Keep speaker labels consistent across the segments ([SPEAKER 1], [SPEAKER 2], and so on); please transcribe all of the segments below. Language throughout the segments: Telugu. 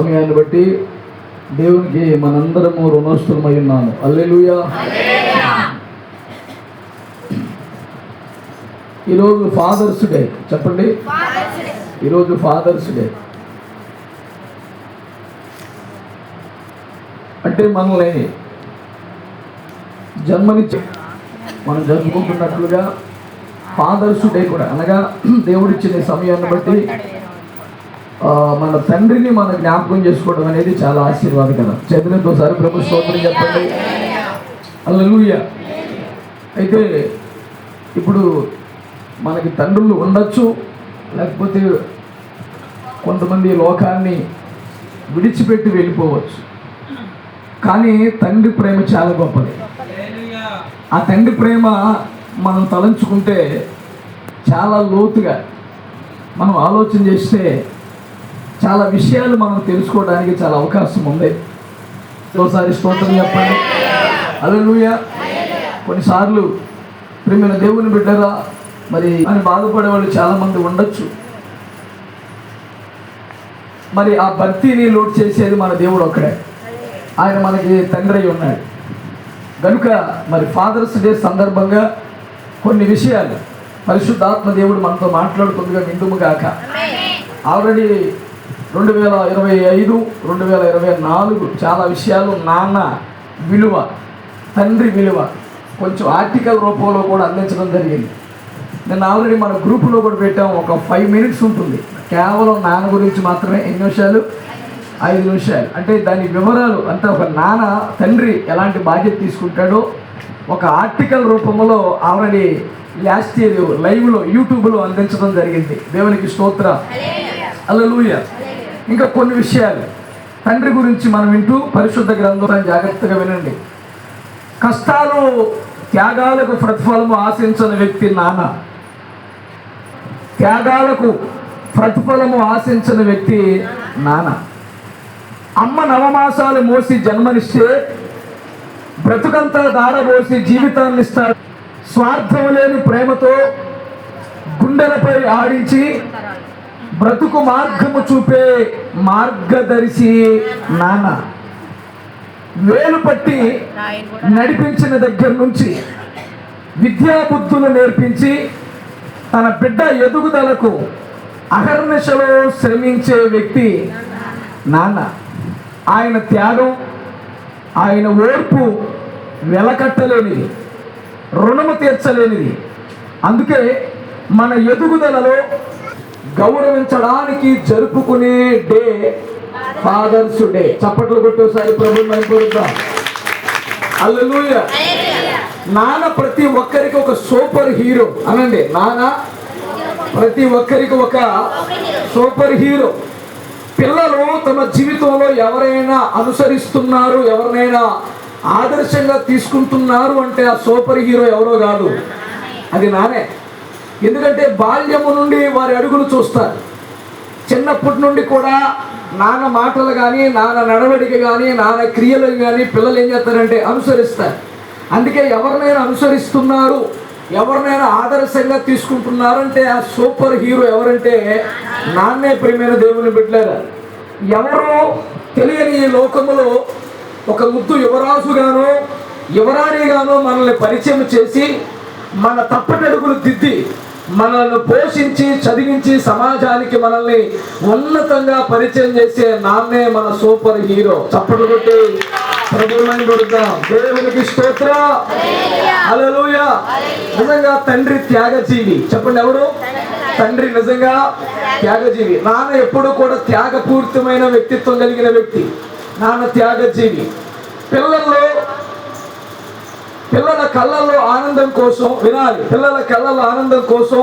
[SPEAKER 1] సమయాన్ని బట్టి దేవునికి మనందరము రుణస్థులమై ఉన్నాము. హల్లెలూయా. ఈరోజు ఫాదర్స్ డే. చెప్పండి, ఈరోజు ఫాదర్స్ డే. అంటే మనల్ని జన్మనిచ్చి మనం జరుపుకుంటున్నట్లుగా ఫాదర్స్ డే కూడా, అనగా దేవుడిచ్చిన సమయాన్ని బట్టి మన తండ్రిని మనం జ్ఞాపకం చేసుకోవడం అనేది చాలా ఆశీర్వాదకరం. చదివినతోసారి ప్రభు స్తోత్రం చెప్పండి. హల్లెలూయా. అయితే ఇప్పుడు మనకి తండ్రులు ఉండొచ్చు, లేకపోతే కొంతమంది లోకాన్ని విడిచిపెట్టి వెళ్ళిపోవచ్చు. కానీ తండ్రి ప్రేమ చాలా గొప్పది. ఆ తండ్రి ప్రేమ మనం తలంచుకుంటే చాలా లోతుగా మనం ఆలోచన చేస్తే చాలా విషయాలు మనం తెలుసుకోవడానికి చాలా అవకాశం ఉంది. ఒకసారి స్తోత్రం చెప్పండి. హల్లెలూయా. కొన్నిసార్లు ప్రేమైన దేవుని బిడ్డరా మరి అని బాధపడే వాళ్ళు చాలామంది ఉండొచ్చు. మరి ఆ భక్తిని లోటు చేసేది మన దేవుడు ఒక్కడే. ఆయన మనకి తండ్రి అయి ఉన్నాడు కనుక మరి ఫాదర్స్ డే సందర్భంగా కొన్ని విషయాలు పరిశుద్ధాత్మ దేవుడు మనతో మాట్లాడుతుందిగా విందుము గాక. ఆల్రెడీ 2025, 2024 చాలా విషయాలు నాన్న విలువ, తండ్రి విలువ కొంచెం ఆర్టికల్ రూపంలో కూడా అందించడం జరిగింది. నేను ఆల్రెడీ మన గ్రూపులో కూడా పెట్టాం. ఒక 5 minutes ఉంటుంది కేవలం నాన్న గురించి మాత్రమే. ఎన్ని నిమిషాలు? 5 నిమిషాలు. అంటే దాని వివరాలు అంతా ఒక నాన్న తండ్రి ఎలాంటి బాధ్యత తీసుకుంటాడో ఒక ఆర్టికల్ రూపంలో ఆల్రెడీ లాస్ట్ ఇయర్ లైవ్లో యూట్యూబ్లో అందించడం జరిగింది. దేవునికి స్తోత్రం. హల్లెలూయా. ఇంకా కొన్ని విషయాలు తండ్రి గురించి మనం వింటూ పరిశుద్ధ గ్రంథాన్ని జాగ్రత్తగా వినండి. కష్టాలు త్యాగాలకు ప్రతిఫలము ఆశించని వ్యక్తి నాన్న. త్యాగాలకు ప్రతిఫలము ఆశించని వ్యక్తి నాన్న. అమ్మ నవమాసాలు మోసి జన్మనిస్తే బ్రతుకంతా దారబోసి జీవితాన్ని ఇస్తాడు. స్వార్థం లేని ప్రేమతో గుండెలపై ఆడించి బ్రతుకు మార్గము చూపే మార్గదర్శి నాన్న. వేలు పట్టి నడిపించిన దగ్గర నుంచి విద్యాబుద్ధులు నేర్పించి తన బిడ్డ ఎదుగుదలకు అహర్నిశలో శ్రమించే వ్యక్తి నాన్న. ఆయన త్యాగం, ఆయన ఓర్పు వెలకట్టలేనిది, రుణము తీర్చలేనిది. అందుకే మన ఎదుగుదలలో గౌరవించడానికి జరుపుకునే డే ఫాదర్స్ డే. చప్పట్లు కొట్టేసారి ప్రభువుని మహిమపరుద్దాం. హల్లెలూయా. నాన్న ప్రతి ఒక్కరికి ఒక సూపర్ హీరో. అనండి, నాన్న ప్రతి ఒక్కరికి ఒక సూపర్ హీరో. పిల్లలు తమ జీవితంలో ఎవరైనా అనుసరిస్తున్నారు, ఎవరినైనా ఆదర్శంగా తీసుకుంటున్నారు అంటే ఆ సూపర్ హీరో ఎవరో కాదు, అది నానే. ఎందుకంటే బాల్యము నుండి వారి అడుగులు చూస్తారు. చిన్నప్పటి నుండి కూడా నాన్న మాటలు కానీ, నాన్న నడవడిక కానీ, నాన్న క్రియలు కానీ పిల్లలు ఏం చేస్తారంటే అనుసరిస్తారు. అందుకే ఎవరినైనా అనుసరిస్తున్నారు, ఎవరినైనా ఆదర్శంగా తీసుకుంటున్నారంటే ఆ సూపర్ హీరో ఎవరంటే నాన్నే. ప్రియమైన దేవుని బిడ్డలారా, ఎవరో తెలియని ఈ లోకములో ఒక ముద్దు యువరాజుగానో యువరాణిగానో మనల్ని పరిచయం చేసి మన తప్పటడుగులు దిద్ది మనల్ని పోషించి చదివించి సమాజానికి మనల్ని ఉన్నతంగా పరిచయం చేసే నాన్నే మన సూపర్ హీరో. చప్పట్లు కొట్టి ప్రభువుని కొడుతాం. దేవునికి స్తోత్రం. హల్లెలూయా. నిజంగా తండ్రి త్యాగజీవి. చెప్పండి, ఎవరు? తండ్రి నిజంగా త్యాగజీవి. నాన్న ఎప్పుడూ కూడా త్యాగపూరితమైన వ్యక్తిత్వం కలిగిన వ్యక్తి. నాన్న త్యాగజీవి. పిల్లల కళ్ళల్లో ఆనందం కోసం వినాలి. పిల్లల కళ్ళల్లో ఆనందం కోసం,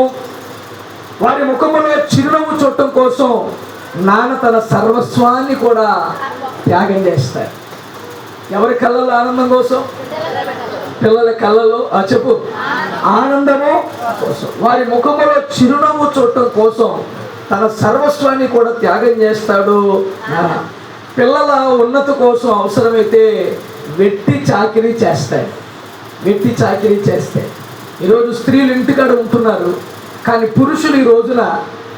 [SPEAKER 1] వారి ముఖములో చిరునవ్వు చూడటం కోసం నాన్న తన సర్వస్వాన్ని కూడా త్యాగం చేస్తారు. ఎవరి కళ్ళల్లో ఆనందం కోసం? పిల్లల కళ్ళల్లో చెప్పు ఆనందము కోసం, వారి ముఖములో చిరునవ్వు చూడటం కోసం తన సర్వస్వాన్ని కూడా త్యాగం చేస్తాడు నాన్న. పిల్లల ఉన్నతి కోసం అవసరమైతే వెట్టి చాకిరీ చేస్తాడు. వెట్టి చాకిరీ చేస్తే ఈరోజు స్త్రీలు ఇంటికాడ ఉంటున్నారు, కానీ పురుషులు ఈ రోజున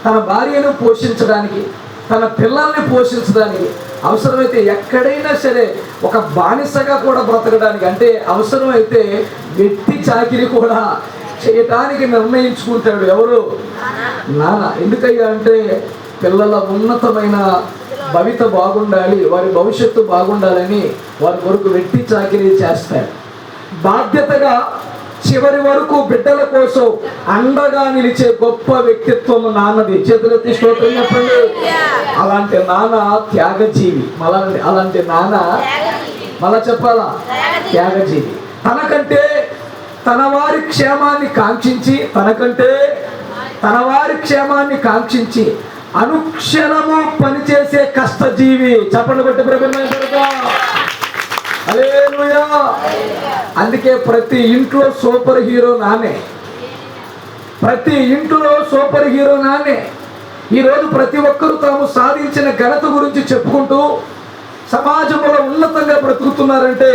[SPEAKER 1] తన భార్యను పోషించడానికి, తన పిల్లల్ని పోషించడానికి, అవసరమైతే ఎక్కడైనా సరే ఒక బానిసగా కూడా బ్రతకడానికి, అంటే అవసరమైతే వెట్టి చాకిరి కూడా చేయటానికి నిర్ణయించుకుంటాడు. ఎవరు? నాన్న. ఎందుకయ్యా అంటే పిల్లల ఉన్నతమైన భవిత బాగుండాలి, వారి భవిష్యత్తు బాగుండాలని వారి కొరకు వెట్టి చాకిరీ చేస్తాడు. బాధ్యతగా చివరి వరకు బిడ్డల కోసం అండగా నిలిచే గొప్ప వ్యక్తిత్వం నాన్నది. చేతులెత్తి స్తోత్రం చెప్పండి. అలాంటి నాన్న త్యాగజీవి. అలాంటి నాన్న మళ్ళా చెప్పాలా? త్యాగజీవి. తనకంటే తన వారి క్షేమాన్ని కాంక్షించి అనుక్షణము పనిచేసే కష్టజీవి. చెప్పండి బట్టి ప్రభుత్వ. హల్లెలూయా. అందుకే ప్రతి ఇంట్లో సూపర్ హీరో నానే. ఈరోజు ప్రతి ఒక్కరూ తాము సాధించిన ఘనత గురించి చెప్పుకుంటూ సమాజంలో ఉన్నతంగా బ్రతుకుతున్నారంటే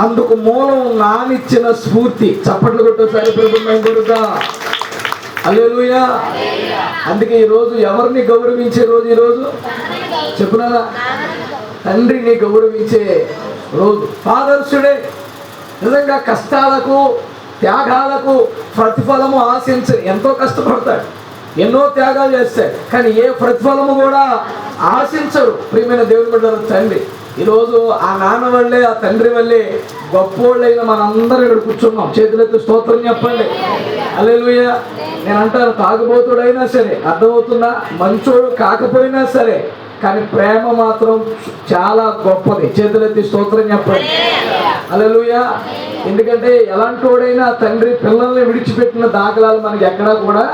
[SPEAKER 1] అందుకు మూలం నానిచ్చిన స్ఫూర్తి. చప్పట్లు కొట్టేసారి ప్రభుత్వ. హల్లెలూయా. అందుకే ఈరోజు ఎవరిని గౌరవించే రోజు? ఈరోజు చెప్పున్నారా? తండ్రిని గౌరవించే రోజు. Father's Day. నిజంగా కష్టాలకు త్యాగాలకు ప్రతిఫలము ఆశించని ఎంతో కష్టపడతాడు, ఎన్నో త్యాగాలు చేస్తాడు, కానీ ఏ ప్రతిఫలము కూడా ఆశించరు. ప్రియమైన దేవుని బిడ్డల తండ్రి. ఈరోజు ఆ నాన్న వల్లే, ఆ తండ్రి వల్లే గొప్పోళ్ళైన మనందరం ఇక్కడ కూర్చున్నాం. చేతులెత్తి స్తోత్రం చెప్పండి. హల్లెలూయా. నేను అంటాను, తాగుబోతుడైనా సరే, అర్థమవుతుందా, మంచోడు కాకపోయినా సరే, కానీ ప్రేమ మాత్రం చాలా గొప్పది. చేతులెత్తి స్తోత్రం చెప్పండి. హల్లెలూయా. ఎందుకంటే ఎలాంటి వాడైనా తండ్రి పిల్లల్ని విడిచిపెట్టిన దాఖలాలు మనకి ఎక్కడా కూడా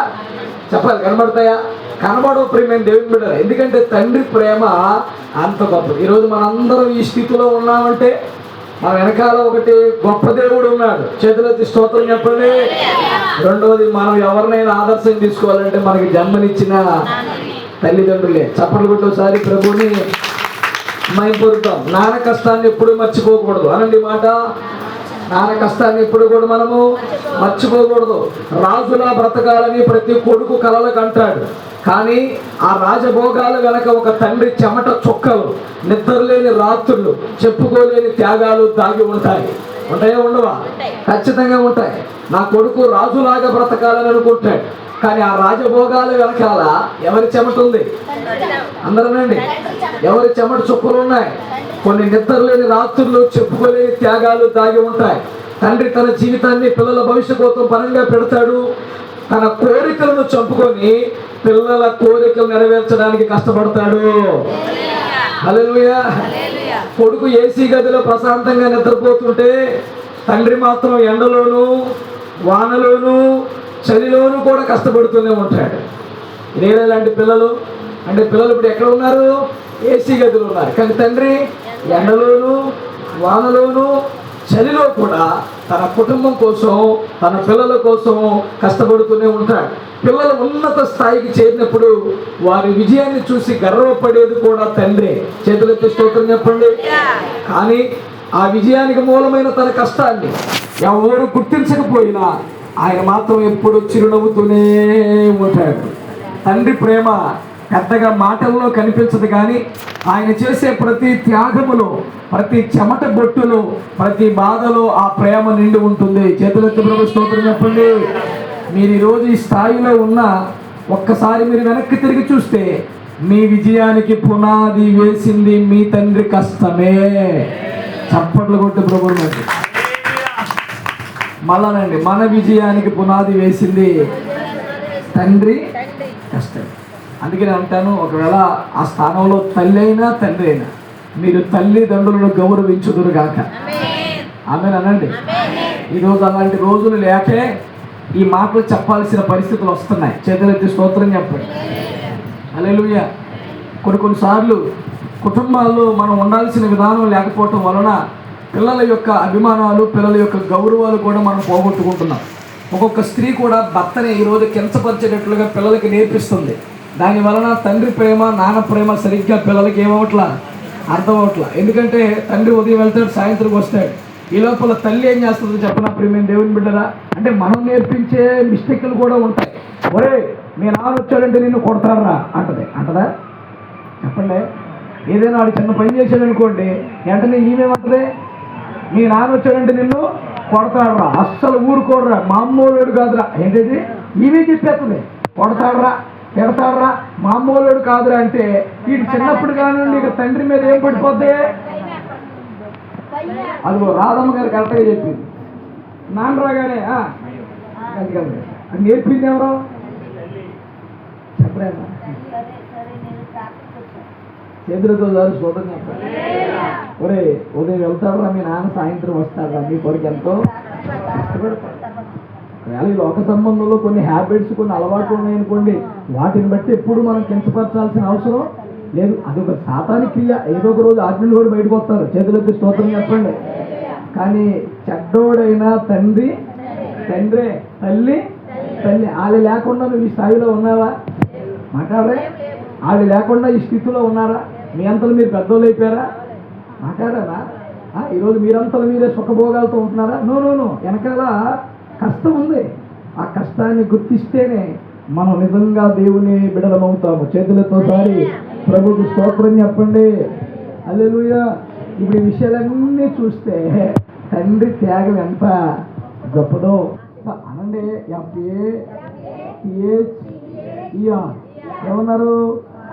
[SPEAKER 1] చెప్పాలి కనబడతాయా? కనబడవు. ప్రియమైన దేవుని బిడ్డలు. ఎందుకంటే తండ్రి ప్రేమ అంత గొప్పది. ఈరోజు మనందరం ఈ స్థితిలో ఉన్నామంటే మన వెనకాల ఒకటి గొప్ప దేవుడు ఉన్నాడు. చేతులెత్తి స్తోత్రం చెప్పండి. రెండవది, మనం ఎవరినైనా ఆదర్శం తీసుకోవాలంటే మనకి జన్మనిచ్చిన తల్లిదండ్రులే. చప్పట్లు కొట్టేసారి ప్రభుని మైపొరుతాం. నాన్న కష్టాన్ని ఎప్పుడు మర్చిపోకూడదు. అనండి మాట. నాన్న కష్టాన్ని ఎప్పుడు కూడా మనము మర్చిపోకూడదు. రాజులా బ్రతకాలని ప్రతి కొడుకు కలలకు అంటాడు, కానీ ఆ రాజభోగాల వెనక ఒక తండ్రి చెమట చుక్కలు, నిద్రలేని రాత్రులు, చెప్పుకోలేని త్యాగాలు దాగి ఉంటాయి. ఉంటాయా? ఉండవా? ఖచ్చితంగా ఉంటాయి. నా కొడుకు రాజులాగా బ్రతకాలని అనుకుంటాడు, కానీ ఆ రాజభోగాల వెనకాల ఎవరి చెమట ఉంది? అందరనండి. ఎవరి చెమట చుక్కలు ఉన్నాయి? కొన్ని నిద్రలేని రాత్రులు, చెప్పుకోలేని త్యాగాలు దాగి ఉంటాయి. తండ్రి తన జీవితాన్ని పిల్లల భవిష్యత్తు కోసం పరంగా పెడతాడు. తన కోరికలను చంపుకొని పిల్లల కోరికలు నెరవేర్చడానికి కష్టపడతాడు. హల్లెలూయా. కొడుకు ఏసీ గదిలో ప్రశాంతంగా నిద్రపోతుంటే తండ్రి మాత్రం ఎండలోను, వానలోను, చలిలోను కూడా కష్టపడుతూనే ఉంటాడు. ఇలాంటి పిల్లలు అంటే పిల్లలు ఇప్పుడు ఎక్కడ ఉన్నారు? ఏసీ గదిలో ఉన్నారు, కానీ తండ్రి ఎండలోను, వానలోను, చలిలో కూడా తన కుటుంబం కోసం, తన పిల్లల కోసం కష్టపడుతూనే ఉంటాడు. పిల్లలు ఉన్నత స్థాయికి చేరినప్పుడు వారి విజయాన్ని చూసి గర్వపడేది కూడా తండ్రి. చేతులెత్తి స్తోత్రం చెప్పండి. కానీ ఆ విజయానికి మూలమైన తన కష్టాన్ని ఎవరు గుర్తించకపోయినా ఆయన మాత్రం ఎప్పుడు చిరునవ్వుతూనే ఉంటాడు. తండ్రి ప్రేమ పెద్దగా మాటల్లో కనిపించదు, కానీ ఆయన చేసే ప్రతి త్యాగములో, ప్రతి చెమట బొట్టులో, ప్రతి బాధలో ఆ ప్రేమ నిండి ఉంటుంది. చేతులెత్తి ప్రభు స్తోత్రం చెప్పండి. మీరు ఈరోజు ఈ స్థాయిలో ఉన్న ఒక్కసారి మీరు వెనక్కి తిరిగి చూస్తే మీ విజయానికి పునాది వేసింది మీ తండ్రి కష్టమే. చప్పట్లు కొట్టి ప్రభు. మళ్ళానండి, మన విజయానికి పునాది వేసింది తండ్రి కష్టం. అందుకే నేను అంటాను, ఒకవేళ ఆ స్థానంలో తల్లి అయినా తండ్రి అయినా మీరు తల్లిదండ్రులను గౌరవించుదురుగాక. ఆమేనండి. ఈరోజు అలాంటి రోజులు లేకే ఈ మాటలు చెప్పాల్సిన పరిస్థితులు వస్తున్నాయి. చేతులెత్తి స్తోత్రం చెప్పండి. హల్లెలూయా. కొన్నిసార్లు కుటుంబాల్లో మనం ఉండాల్సిన విధానం లేకపోవటం వలన పిల్లల యొక్క అభిమానాలు, పిల్లల యొక్క గౌరవాలు కూడా మనం పోగొట్టుకుంటున్నాం. ఒక్కొక్క స్త్రీ కూడా భర్తని ఈరోజు కించపరిచేటట్లుగా పిల్లలకి నేర్పిస్తుంది. దాని వలన తండ్రి ప్రేమ, నాన్న ప్రేమ సరిగ్గా పిల్లలకి ఏమవట్లా, అర్థం అవట్లా. ఎందుకంటే తండ్రి ఉదయం వెళ్తాడు, సాయంత్రం వస్తాడు. ఈ లోపల తల్లి ఏం చేస్తుందో చెప్పనా ప్రియమైన దేవుని బిడ్డరా? అంటే మనం నేర్పించే మిస్టేక్లు కూడా ఉంటాయి. ఒరే, మీ నాన్న వచ్చాడంటే నిన్ను కొడతారా అంటదా? చెప్పండి. ఏదైనా వాడు చిన్న పని చేశాడు అనుకోండి, వెంటనే ఈమెమంటది, మీ నాన్న వచ్చాడంటే నిన్ను కొడతాడురా, అస్సలు ఊరుకోడరా, మామూలుడు కాదురా. ఏంటది? ఈమె చెప్పేస్తుంది, కొడతాడురా, పెడతాడురా, మామూలుడు కాదురా అంటే వీడు చిన్నప్పుడు కానివ్వండి ఇక తండ్రి మీద ఏం పడిపోద్ది? అదిగో రాధమ్మ గారు కరెక్ట్గా చెప్పింది. నాన్న రాగానే అది నేర్పింది ఎవరో చెప్పరా? చేతులతో దారి చూడని చెప్పారు. ఒరే ఉదయం వెళ్తాడురా మీ నాన్న, సాయంత్రం వస్తాడురా, మీ కొరకు ఎంతో కష్టపడతాడు. ఒకవేళ ఈ లోక సంబంధంలో కొన్ని హ్యాబిట్స్, కొన్ని అలవాట్లు ఉన్నాయనుకోండి, వాటిని బట్టి ఎప్పుడు మనం కించపరచాల్సిన అవసరం లేదు. అదొక సాతానిక క్రియ. ఏదో ఒక రోజు ఆజ్ఞలు కూడా బయటకు వస్తారు. చేతులెత్తి స్తోత్రం చెప్పండి. కానీ చెడ్డోడైనా తండ్రి తండ్రే, తల్లి తల్లి. వాళ్ళు లేకుండా నువ్వు ఈ స్థాయిలో ఉన్నావా? మాట్లాడరే. వాళ్ళు లేకుండా ఈ స్థితిలో ఉన్నారా? మీ అంతలు మీరు పెద్దోళ్ళు అయిపోయారా? మాట్లాడారా? ఈరోజు మీరంతలు మీరే సుఖభోగాలతో ఉంటున్నారా? నో. వెనకాల కష్టం ఉంది. ఆ కష్టాన్ని గుర్తిస్తేనే మనం నిజంగా దేవుని బిడలమవుతాము. చేతులతో సారి ప్రభుకు స్తోత్రం చెప్పండి. హల్లెలూయా. ఇప్పుడు ఈ విషయాలన్నీ చూస్తే తండ్రి త్యాగం ఎంత గొప్పదో అనండి. ఏమన్నారు?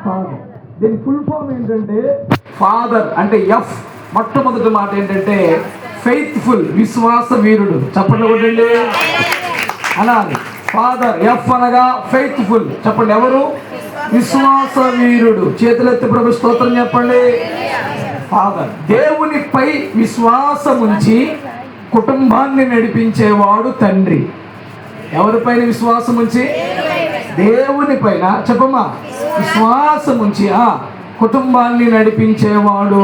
[SPEAKER 1] ఫాదర్. దీని ఫుల్ ఫామ్ ఏంటంటే, ఫాదర్ అంటే ఎఫ్. మొట్టమొదటి మాట ఏంటంటే ఫెయిత్ఫుల్, విశ్వాస వీరుడు. చెప్పండి కొట్టండి అనాలి. ఫాదర్ ఎఫ్ అనగా ఫెయిత్ఫుల్. చెప్పండి ఎవరు? విశ్వాస వీరుడు. చేతులెత్తి ప్రభు స్తోత్రం చెప్పండి. ఫాదర్ దేవునిపై విశ్వాసం ఉంచి కుటుంబాన్ని నడిపించేవాడు తండ్రి. ఎవరిపైన విశ్వాసం ఉంచి? దేవుని పైన చెప్పమ్మా. విశ్వాసం ఉంచి కుటుంబాన్ని నడిపించేవాడు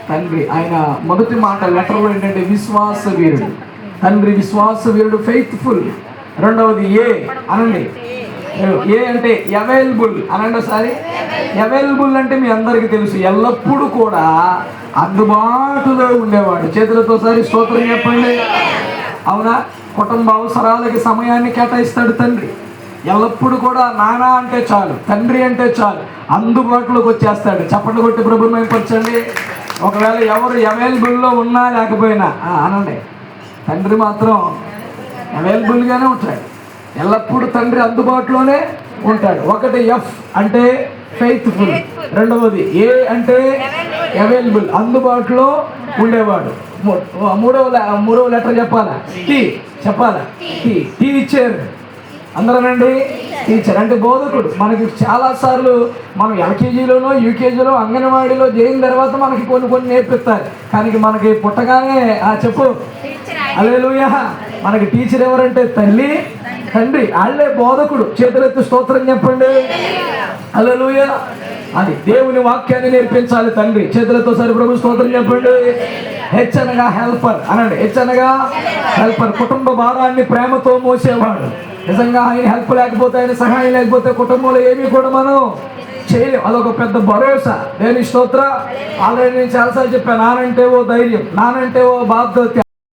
[SPEAKER 1] తండ్రి. ఆయన మొదటి మాట లెటర్లో ఏంటంటే విశ్వాస వీరుడు. తండ్రి విశ్వాస వీరుడు, ఫెయిత్ఫుల్. రెండవది ఏ అనండి. ఏ అంటే అవైలబుల్ అనండి ఒకసారి. అవైలబుల్ అంటే మీ అందరికీ తెలుసు, ఎల్లప్పుడూ కూడా అందుబాటులో ఉండేవాడు. చేతులతో సారి స్తోత్రం చెప్పండి. అవునా? కుటుంబ అవసరాలకి సమయాన్ని కేటాయిస్తాడు తండ్రి. ఎల్లప్పుడూ కూడా నాన్న అంటే చాలు, తండ్రి అంటే చాలు, అందుబాటులోకి వచ్చేస్తాడు. చప్పట్లు కొట్టి ప్రభుత్వం మైపరచండి. ఒకవేళ ఎవరు అవైలబుల్లో ఉన్నా లేకపోయినా అనండి, తండ్రి మాత్రం అవైలబుల్గానే ఉంటాడు. ఎల్లప్పుడూ తండ్రి అందుబాటులోనే ఉంటాడు. ఒకటి ఎఫ్ అంటే ఫెయిత్ఫుల్, రెండవది ఏ అంటే అవైలబుల్, అందుబాటులో ఉండేవాడు. మూడవ లెటర్ చెప్పాలా? టీ చెప్పాలా? టీచర్. అందరనండి టీచర్ అంటే బోధకుడు. మనకి చాలాసార్లు మనం ఎల్కేజీలోనో యూకేజీలో అంగన్వాడీలో చేరిన తర్వాత మనకి కొన్ని నేర్పిస్తారు. కానీ మనకి పుట్టగానే చెప్పు హల్లెలూయా. మనకి టీచర్ ఎవరంటే తల్లి తండ్రి, వాళ్ళే బోధకుడు. చేతులెత్తి స్తోత్రం చెప్పండి. హల్లెలూయా. అది దేవుని వాక్యాన్ని నేర్పించాలి తండ్రి. చేతులతో సరి ప్రభు స్తోత్రం చెప్పండి. హెచ్ అనగా హెల్పర్ అనండి. హెచ్ అనగా హెల్పర్, కుటుంబ భారాన్ని ప్రేమతో మోసేవాడు. నిజంగా ఆయన హెల్ప్ లేకపోతే, ఆయన సహాయం లేకపోతే కుటుంబంలో ఏమీ కూడా మనం చేయలేం. అదొక పెద్ద భరోసా. దేని స్తోత్ర. ఆల్రెడీ నేను చాలాసార్లు చెప్పాను, నానంటే ఓ ధైర్యం, నానంటే ఓ బాధ్యత.